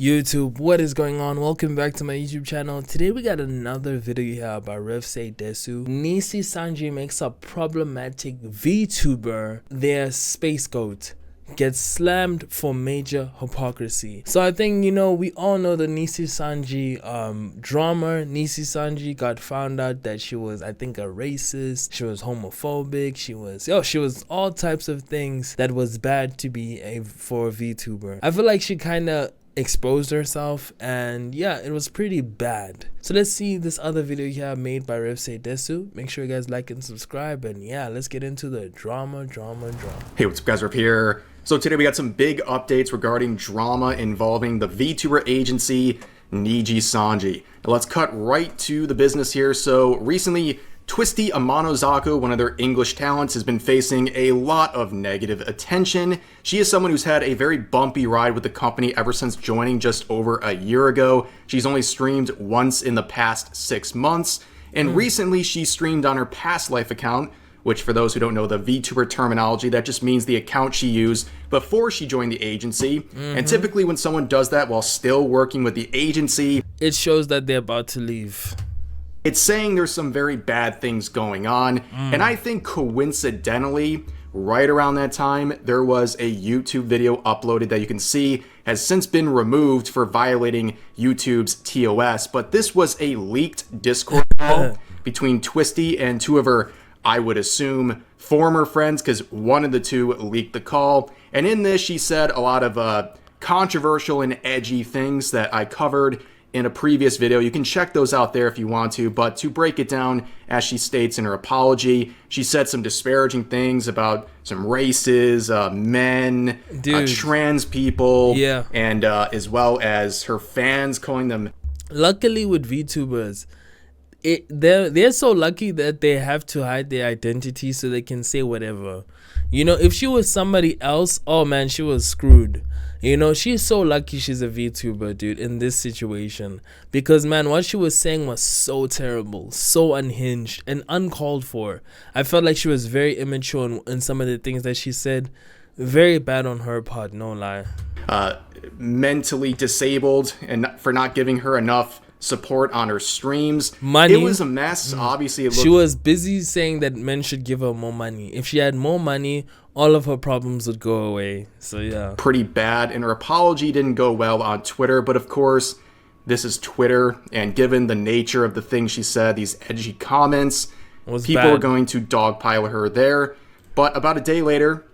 YouTube, what is going on? Welcome back to my YouTube channel. Today we got another video here by Desu. Nijisanji makes a problematic VTuber, their Scapegoat, gets slammed for major hypocrisy. So I think, we all know the Nijisanji drama. Nijisanji got found out that she was, I think, a racist. She was homophobic. She was all types of things that was bad to be for a VTuber. I feel like she kind of exposed herself, and yeah, it was pretty bad. So let's see this other video here made by Desu. Make sure you guys like and subscribe, and yeah, let's get into the drama. Hey, what's up guys, Rip here. So today we got some big updates regarding drama involving the VTuber agency Nijisanji. Now let's cut right to the business here. So recently, Twisty Amanozako, one of their English talents, has been facing a lot of negative attention. She is someone who's had a very bumpy ride with the company ever since joining just over a year ago. She's only streamed once in the past 6 months, and recently she streamed on her past life account, which for those who don't know the VTuber terminology, that just means the account she used before she joined the agency. And typically when someone does that while still working with the agency, it shows that they're about to leave. It's saying there's some very bad things going on, and I think coincidentally, right around that time, there was a YouTube video uploaded that you can see has since been removed for violating YouTube's TOS, but this was a leaked Discord call between Twisty and two of her, I would assume, former friends, because one of the two leaked the call, and in this she said a lot of controversial and edgy things that I covered in a previous video. You can check those out there if you want to, but to break it down, as she states in her apology, she said some disparaging things about some races, men, trans people, and as well as her fans, calling them. Luckily with VTubers, they're so lucky that they have to hide their identity so they can say whatever. If she was somebody else, oh man, she was screwed. She's so lucky she's a VTuber, dude, in this situation. Because, man, what she was saying was so terrible, so unhinged, and uncalled for. I felt like she was very immature in some of the things that she said. Very bad on her part, no lie. Mentally disabled, and for not giving her enough support on her streams. Money. It was a mess. Obviously, she was busy saying that men should give her more money. If she had more money, all of her problems would go away. So yeah, pretty bad. And her apology didn't go well on Twitter, but of course this is Twitter, and given the nature of the things she said, these edgy comments, people are going to dogpile her there. But about a day later,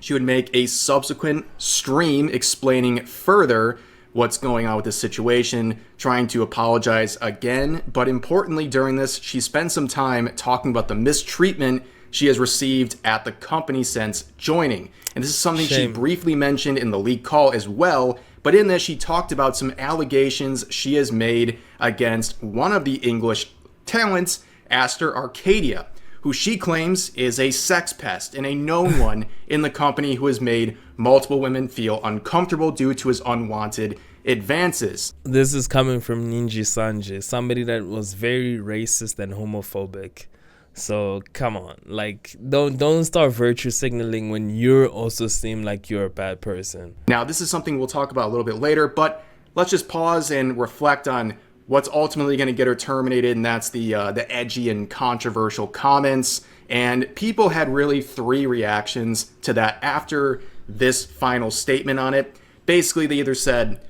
she would make a subsequent stream explaining further what's going on with this situation, trying to apologize again. But importantly, during this, she spent some time talking about the mistreatment she has received at the company since joining. And this is something she briefly mentioned in the leak call as well. But in this, she talked about some allegations she has made against one of the English talents, Aster Arcadia, who she claims is a sex pest and a known one in the company who has made multiple women feel uncomfortable due to his unwanted advances. This is coming from Nijisanji, somebody that was very racist and homophobic. So come on, like don't start virtue signaling when you also seem like you're a bad person. Now this is something we'll talk about a little bit later, but let's just pause and reflect on what's ultimately going to get her terminated, and that's the edgy and controversial comments. And people had really 3 reactions to that after this final statement on it. Basically, they either said,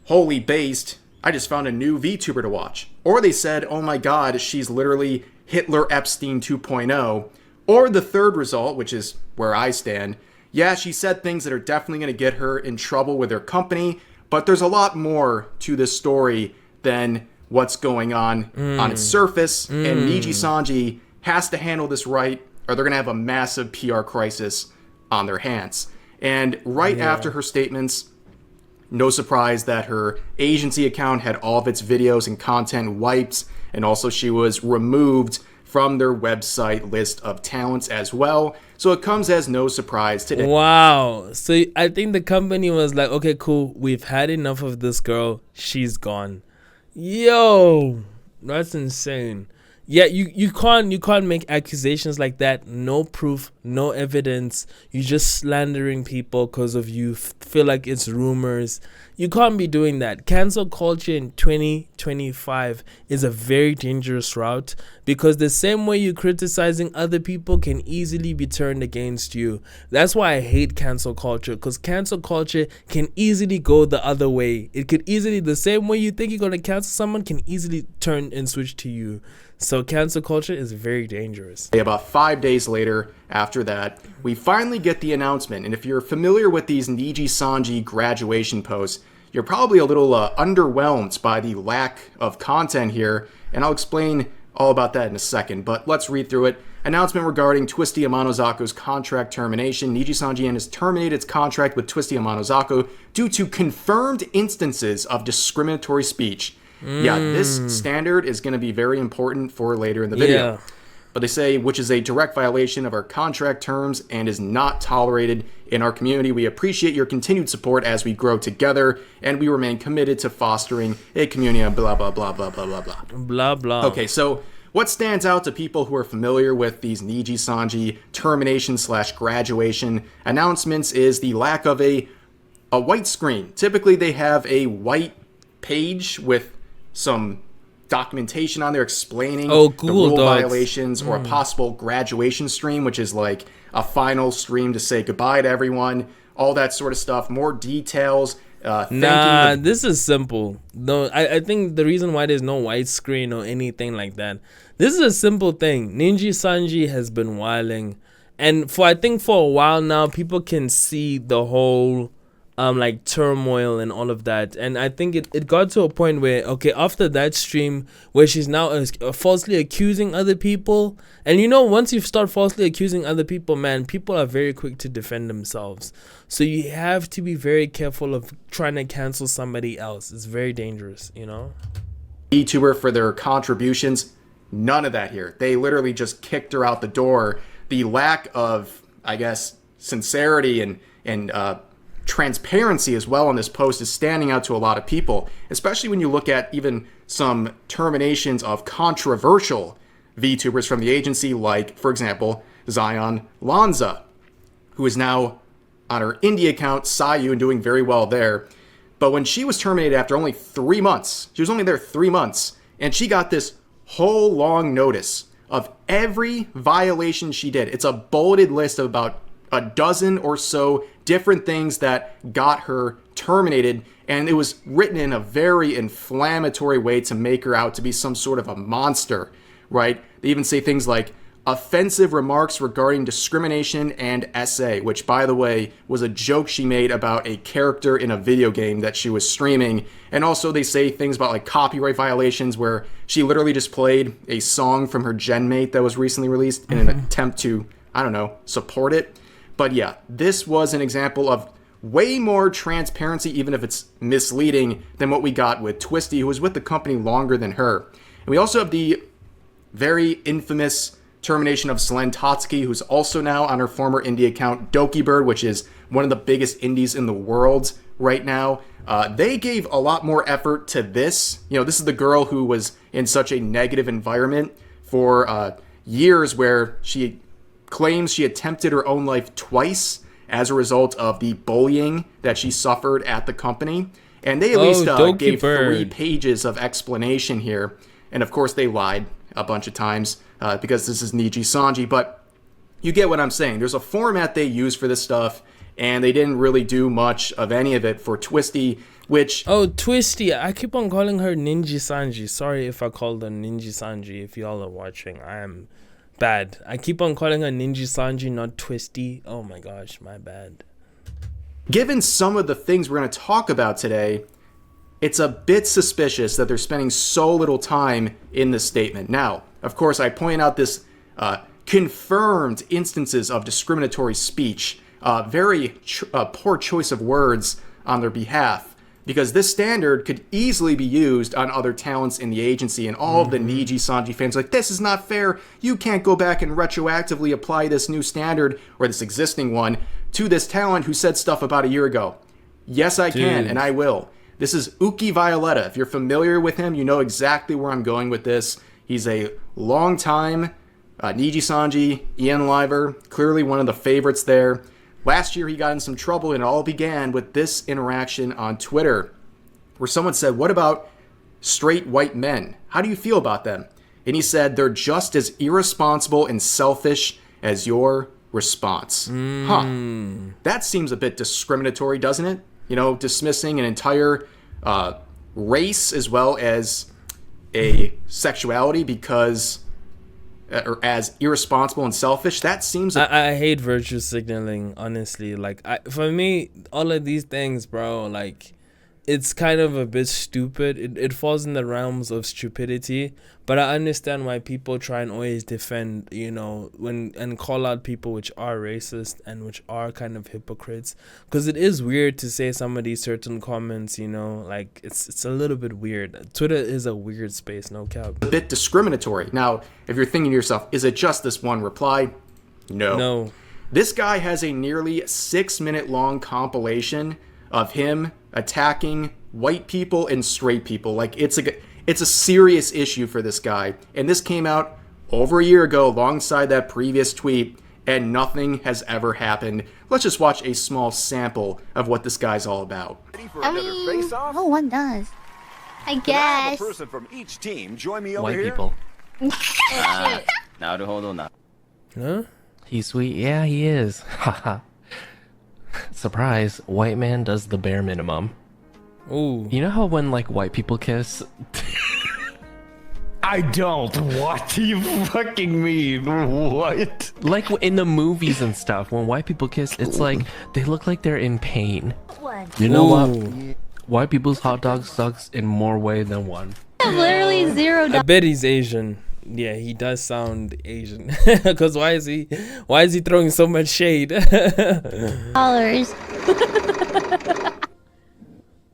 "Holy based, I just found a new VTuber to watch," or they said, "Oh my god, she's literally Hitler Epstein 2.0, or the third result, which is where I stand, yeah, she said things that are definitely going to get her in trouble with her company, but there's a lot more to this story than what's going on its surface, and Nijisanji has to handle this right, or they're going to have a massive PR crisis on their hands." And right after her statements, no surprise that her agency account had all of its videos and content wiped, and also she was removed from their website list of talents as well. So it comes as no surprise today. Wow. So I think the company was like, okay, cool, we've had enough of this girl. She's gone. Yo, that's insane. Yeah, you can't make accusations like that. No proof, no evidence. You're just slandering people because of you feel like it's rumors. You can't be doing that. Cancel culture in 2025 is a very dangerous route, because the same way you're criticizing other people can easily be turned against you. That's why I hate cancel culture, because cancel culture can easily go the other way. It could easily, the same way you think you're going to cancel someone can easily turn and switch to you. So cancel culture is very dangerous. About 5 days later, after that, we finally get the announcement. And if you're familiar with these Nijisanji graduation posts, you're probably a little underwhelmed by the lack of content here. And I'll explain all about that in a second. But let's read through it. Announcement regarding Twisty Amanozako's contract termination. Nijisanji has terminated its contract with Twisty Amanozako due to confirmed instances of discriminatory speech. Yeah, this standard is going to be very important for later in the video. Yeah. But they say, which is a direct violation of our contract terms and is not tolerated in our community. We appreciate your continued support as we grow together, and we remain committed to fostering a community of blah, blah, blah, blah, blah, blah, blah. Blah, blah. Okay, so what stands out to people who are familiar with these Nijisanji termination/graduation announcements is the lack of a white screen. Typically, they have a white page with some documentation on there explaining the rule violations or a possible graduation stream, which is like a final stream to say goodbye to everyone, all that sort of stuff, more details. This is simple. No, I think the reason why there's no white screen or anything like that, this is a simple thing. Nijisanji has been wilding, and I think for a while now, people can see the whole like turmoil and all of that. And I think it got to a point where, okay, after that stream where she's now falsely accusing other people, and you know, once you start falsely accusing other people, man, people are very quick to defend themselves. So you have to be very careful of trying to cancel somebody else. It's very dangerous, you know. Vtuber for their contributions, none of that here. They literally just kicked her out the door. The lack of, I guess, sincerity and transparency as well on this post is standing out to a lot of people, especially when you look at even some terminations of controversial VTubers from the agency, like, for example, Zion Lanza, who is now on her indie account, Sayu, and doing very well there. But when she was terminated after only 3 months, she was only there 3 months, and she got this whole long notice of every violation she did. It's a bulleted list of about a dozen or so different things that got her terminated, and it was written in a very inflammatory way to make her out to be some sort of a monster, right? They even say things like offensive remarks regarding discrimination and SA, which, by the way, was a joke she made about a character in a video game that she was streaming. And also they say things about like copyright violations, where she literally just played a song from her genmate that was recently released in an attempt to, I don't know, support it. But yeah, this was an example of way more transparency, even if it's misleading, than what we got with Twisty, who was with the company longer than her. And we also have the very infamous termination of Selene Tatsuki, who's also now on her former indie account, Dokibird, which is one of the biggest indies in the world right now. They gave a lot more effort to this. You know, this is the girl who was in such a negative environment for years, where she claims she attempted her own life twice as a result of the bullying that she suffered at the company. And they at least gave 3 pages of explanation here. And of course they lied a bunch of times because this is Nijisanji. But you get what I'm saying. There's a format they use for this stuff, and they didn't really do much of any of it for Twisty, which... Oh, Twisty. I keep on calling her Nijisanji. Sorry if I called her Nijisanji. If y'all are watching, I am... bad. I keep on calling her Nijisanji, not Twisty. Oh my gosh, my bad. Given some of the things we're going to talk about today, it's a bit suspicious that they're spending so little time in this statement. Now, of course, I point out this confirmed instances of discriminatory speech, very poor choice of words on their behalf, because this standard could easily be used on other talents in the agency, and all of the Nijisanji fans are like, this is not fair. You can't go back and retroactively apply this new standard, or this existing one, to this talent who said stuff about a year ago. Yes, I can, and I will. This is Uki Violetta. If you're familiar with him, you know exactly where I'm going with this. He's a long-time Nijisanji, Ian Liver, clearly one of the favorites there. Last year, he got in some trouble, and it all began with this interaction on Twitter, where someone said, "What about straight white men? How do you feel about them?" And he said, "They're just as irresponsible and selfish as your response." That seems a bit discriminatory, doesn't it? You know, dismissing an entire race as well as a sexuality because or as irresponsible and selfish. That seems I hate virtue signaling, honestly. Like, for me, all of these things, bro, like, it's kind of a bit stupid. It falls in the realms of stupidity, but I understand why people try and always defend, you know, and call out people which are racist and which are kind of hypocrites, because it is weird to say some of these certain comments, you know, like it's a little bit weird. Twitter is a weird space, no cap. a bit discriminatory. Now, if you're thinking to yourself, is it just this one reply? No. This guy has a nearly 6-minute long compilation of him attacking white people and straight people. Like, it's a serious issue for this guy. And this came out over a year ago alongside that previous tweet, and nothing has ever happened. Let's just watch a small sample of what this guy's all about. I mean, no one does. I guess. Person from each team join me over White here. people. Huh? He's sweet. Yeah, he is. Haha. Surprise, white man does the bare minimum. Ooh. You know how when like white people kiss? I don't. What do you fucking mean? What? Like in the movies and stuff, when white people kiss, it's like they look like they're in pain. You know what? White people's hot dog sucks in more way than one. Literally $0. I bet he's Asian. Yeah, he does sound Asian. Because why is he throwing so much shade?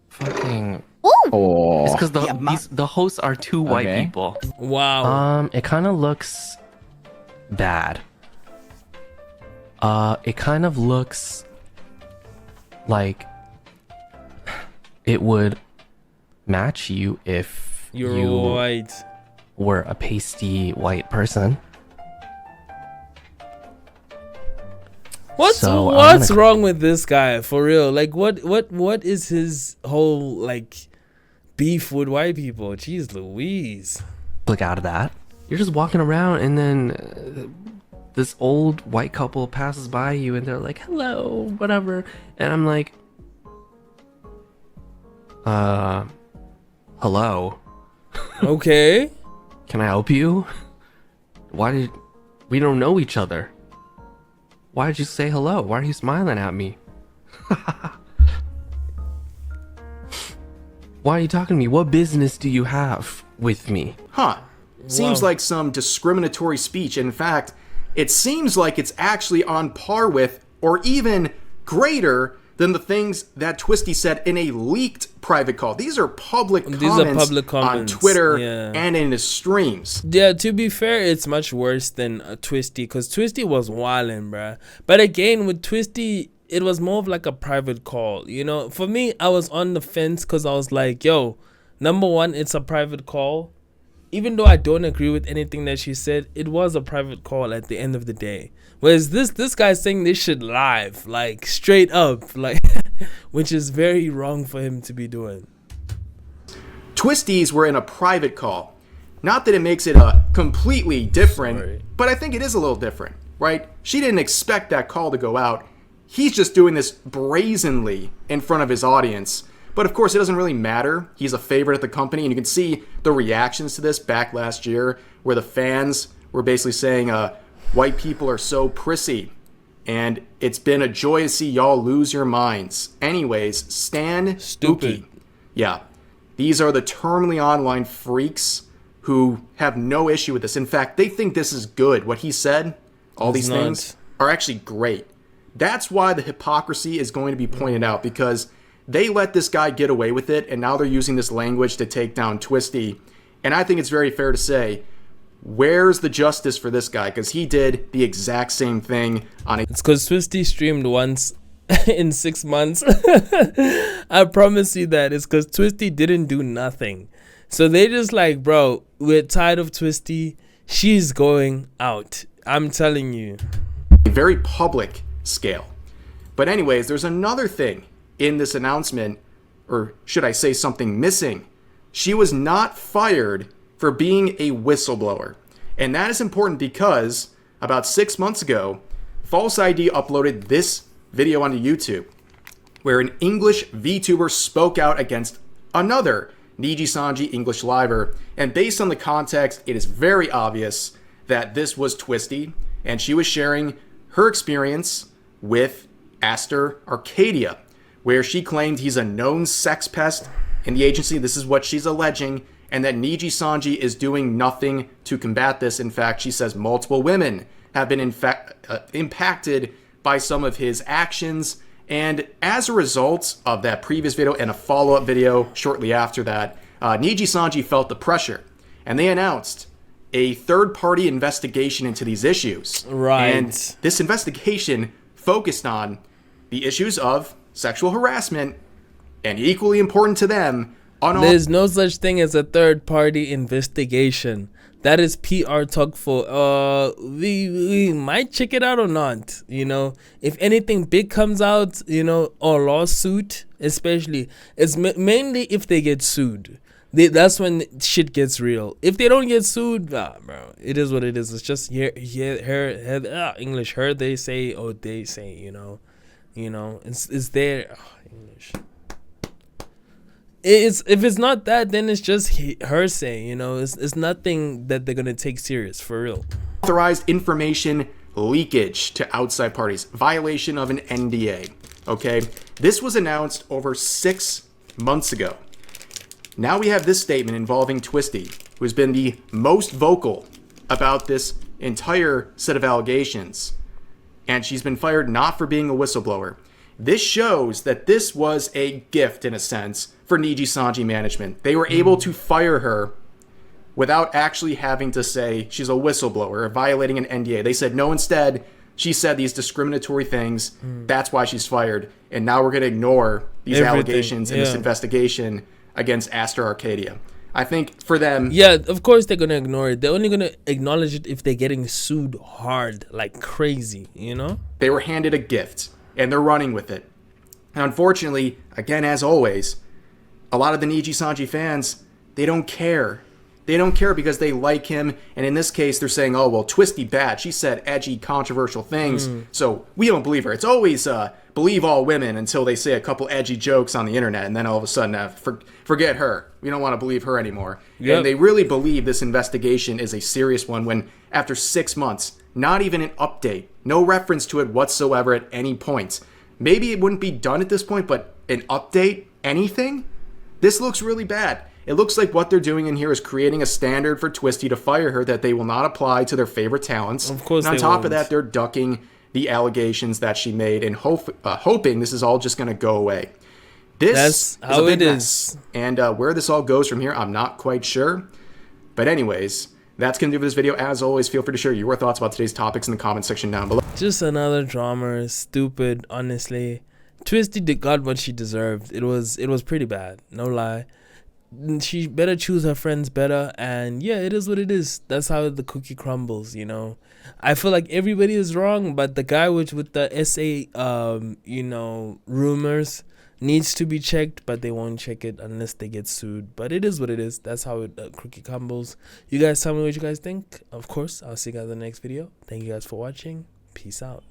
Fucking. Oh. It's because the hosts are two white people. Wow. It kind of looks bad. It kind of looks like it would match you if You're white. were a pasty white person. What's wrong with this guy, for real? Like, what is his whole like beef with white people? Jeez Louise. Click out of that. You're just walking around and then this old white couple passes by you and they're like, hello, whatever. And I'm like, hello. Okay. Can I help you? We don't know each other. Why did you say hello? Why are you smiling at me? Why are you talking to me? What business do you have with me? Seems like some discriminatory speech. In fact, it seems like it's actually on par with, or even greater than the things that Twisty said in a leaked private call. These are public comments on Twitter and in his streams. Yeah, to be fair, it's much worse than Twisty, because Twisty was wildin', bruh. But again, with Twisty, it was more of like a private call. You know, for me, I was on the fence because I was like, yo, number one, it's a private call. Even though I don't agree with anything that she said, it was a private call at the end of the day. Whereas this guy's saying this shit live, like straight up, like, which is very wrong for him to be doing. Twisties were in a private call. Not that it makes it completely different, but I think it is a little different, right? She didn't expect that call to go out. He's just doing this brazenly in front of his audience. But of course, it doesn't really matter. He's a favorite at the company, and you can see the reactions to this back last year, where the fans were basically saying, white people are so prissy, and it's been a joy to see y'all lose your minds. Anyways, Stan Spooky. Yeah, these are the terminally online freaks who have no issue with this. In fact, they think this is good. What he said, all these things, are actually great. That's why the hypocrisy is going to be pointed out, because they let this guy get away with it, and now they're using this language to take down Twisty. And I think it's very fair to say, where's the justice for this guy? Because he did the exact same thing on a... It's because Twisty streamed once in 6 months. I promise you that. It's because Twisty didn't do nothing. So they just like, bro, we're tired of Twisty. she's going out. I'm telling you. A very public scale. But anyways, there's another thing in this announcement, or should I say something missing. She was not fired for being a whistleblower. And that is important because about 6 months ago, False ID uploaded this video onto YouTube where an English VTuber spoke out against another Nijisanji English liver. And based on the context, it is very obvious that this was Twisty, and she was sharing her experience with Aster Arcadia, where she claimed he's a known sex pest in the agency. This is what she's alleging, and that Nijisanji is doing nothing to combat this. In fact, she says multiple women have been impacted by some of his actions. And as a result of that previous video and a follow-up video shortly after that, Nijisanji felt the pressure, and they announced a third-party investigation into these issues. Right. And this investigation focused on the issues of sexual harassment, and equally important to them, there's no such thing as a third-party investigation. That is PR talk for we might check it out or not. You know, if anything big comes out, you know, or lawsuit, especially, it's mainly if they get sued. That's when shit gets real. If they don't get sued, bro, it is what it is. It's just English. Her, they say, oh, they say. You know, it's their English. If it's not that, then it's just her saying, you know, it's nothing that they're gonna take serious, for real. Authorized information leakage to outside parties, violation of an NDA. Okay, this was announced over 6 months ago. Now we have this statement involving Twisty, who has been the most vocal about this entire set of allegations, and she's been fired not for being a whistleblower. This shows that this was a gift, in a sense, for Nijisanji management. They were able to fire her without actually having to say she's a whistleblower or violating an NDA. They said no, instead, she said these discriminatory things. That's why she's fired. And now we're going to ignore these allegations in this investigation against Aster Arcadia. I think for them... Yeah, of course they're going to ignore it. They're only going to acknowledge it if they're getting sued hard, like crazy, you know? They were handed a gift, and they're running with it. And unfortunately, again, as always, a lot of the Nijisanji fans, they don't care. They don't care because they like him. And in this case, they're saying, oh, well, Twisty bad. She said edgy, controversial things. So we don't believe her. It's always believe all women until they say a couple edgy jokes on the internet. And then all of a sudden, forget her. We don't want to believe her anymore. Yep. And they really believe this investigation is a serious one when after 6 months, not even an update, no reference to it whatsoever at any point. Maybe it wouldn't be done at this point, but an update, anything? This looks really bad. It looks like what they're doing in here is creating a standard for Twisty to fire her that they will not apply to their favorite talents. Of course, and on top of that, they're ducking the allegations that she made and hoping this is all just going to go away. This That's how is a big it mess. is. And where this all goes from here, I'm not quite sure. But anyways, that's going to do for this video. As always, feel free to share your thoughts about today's topics in the comment section down below. Just another drama, stupid, honestly. Twisty got what she deserved. It was pretty bad, no lie. She better choose her friends better, and yeah, it is what it is. That's how the cookie crumbles, you know. I feel like everybody is wrong, but the guy with the SA you know, rumors needs to be checked, but they won't check it unless they get sued. But it is what it is. That's how it cookie crumbles. You guys tell me what you guys think. Of course, I'll see you guys in the next video. Thank you guys for watching. Peace out.